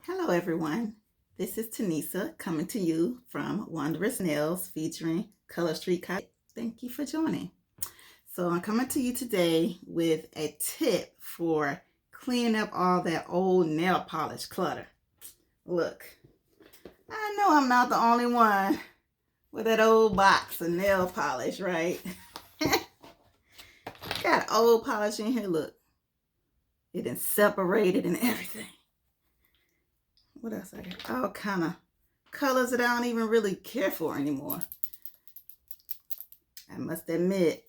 Hello everyone, this is Tanisa coming to you from Wondrous Nails featuring Color Street Cosmetics. Thank you for joining. So I'm coming to you today with a tip for cleaning up all that old nail polish clutter. Look, I know I'm not the only one with that old box of nail polish, right? Got old polish in here, look. It done separated and everything. What else I got? All kind of colors that I don't even really care for anymore. I must admit,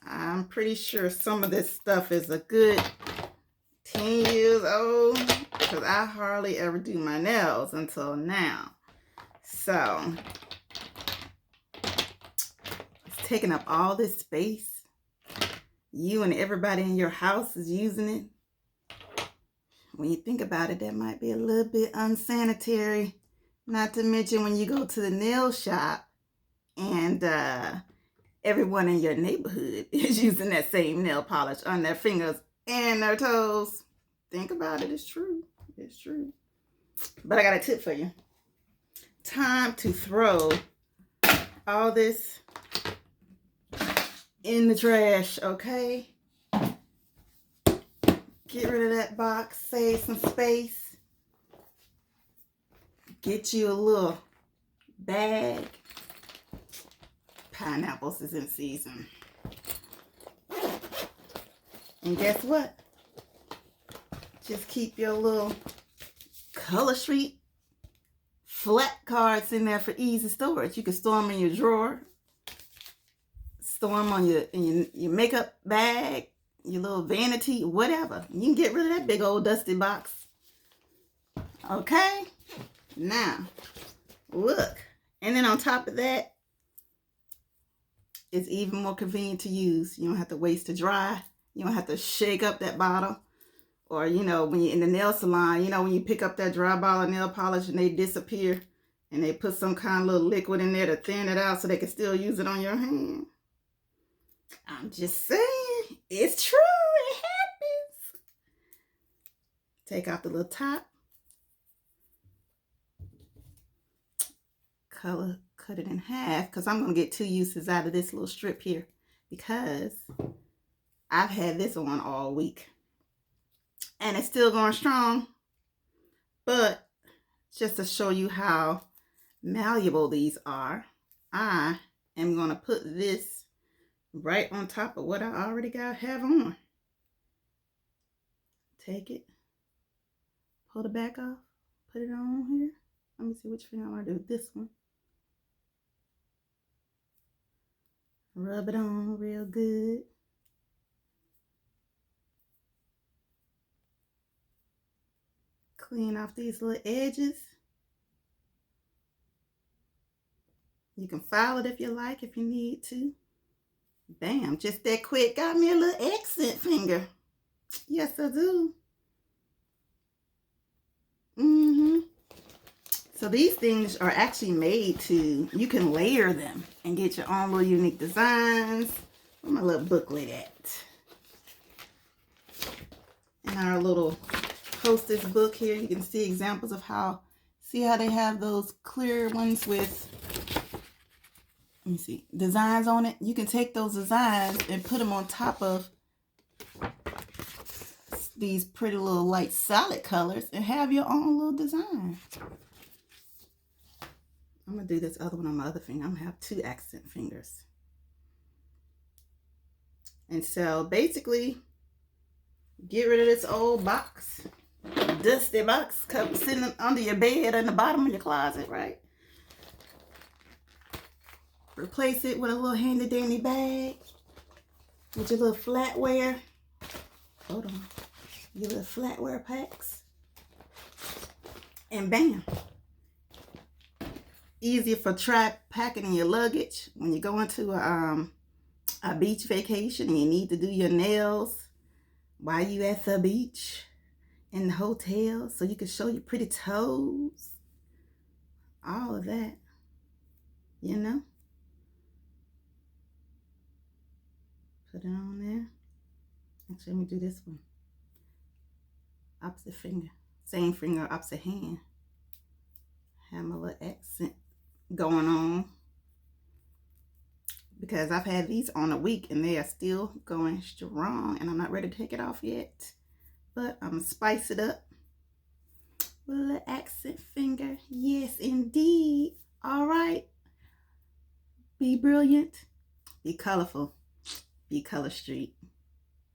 I'm pretty sure some of this stuff is a good 10 years old because I hardly ever do my nails until now. So, it's taking up all this space. You and everybody in your house is using it. When you think about it, that might be a little bit unsanitary. Not to mention when you go to the nail shop and everyone in your neighborhood is using that same nail polish on their fingers and their toes. Think about it. It's true. It's true. But I got a tip for you. Time to throw all this in the trash, okay? Get rid of that box. Save some space. Get you a little bag. Pineapples is in season. And guess what? Just keep your little Color Street flat cards in there for easy storage. You can store them in your drawer. Store them on your makeup bag, your little vanity, whatever. You can get rid of that big old dusty box. Okay? Now, look. And then on top of that, it's even more convenient to use. You don't have to waste to dry. You don't have to shake up that bottle. Or, when you're in the nail salon, when you pick up that dry bottle of nail polish and they disappear and they put some kind of little liquid in there to thin it out so they can still use it on your hand. I'm just saying, it's true. It happens. Take off the little top. Cut it in half because I'm going to get 2 uses out of this little strip here because I've had this on all week. And it's still going strong. But just to show you how malleable these are, I am going to put this right on top of what I already have on. Take it, pull the back off, put it on here. Let me see which finger I want to do. This one. Rub it on real good. Clean off these little edges. You can file it if you like, if you need to. Bam, just that quick. Got me a little accent finger. Yes, I do. So these things are actually made to, you can layer them and get your own little unique designs. Where's my little booklet at? In our little hostess book here, you can see examples of see how they have those clear ones with, let me see, designs on it. You can take those designs and put them on top of these pretty little light solid colors and have your own little design. I'm going to do this other one on my other finger. I'm going to have 2 accent fingers. And so basically, get rid of this old box, dusty box sitting under your bed in the bottom of your closet, right? Replace it with a little handy dandy bag with your little flatware. Hold on. Your little flatware packs. And bam. Easier for packing in your luggage when you go into a beach vacation and you need to do your nails while you at the beach in the hotel so you can show your pretty toes. All of that, Put it on there. Actually, let me do this one. Opposite finger Same finger, opposite hand. Have my little accent going on. Because I've had these on a week and they are still going strong. And I'm not ready to take it off yet. But I'm going to spice it up with a little accent finger. Yes, indeed. All right. Be brilliant. Be colorful. Be color street.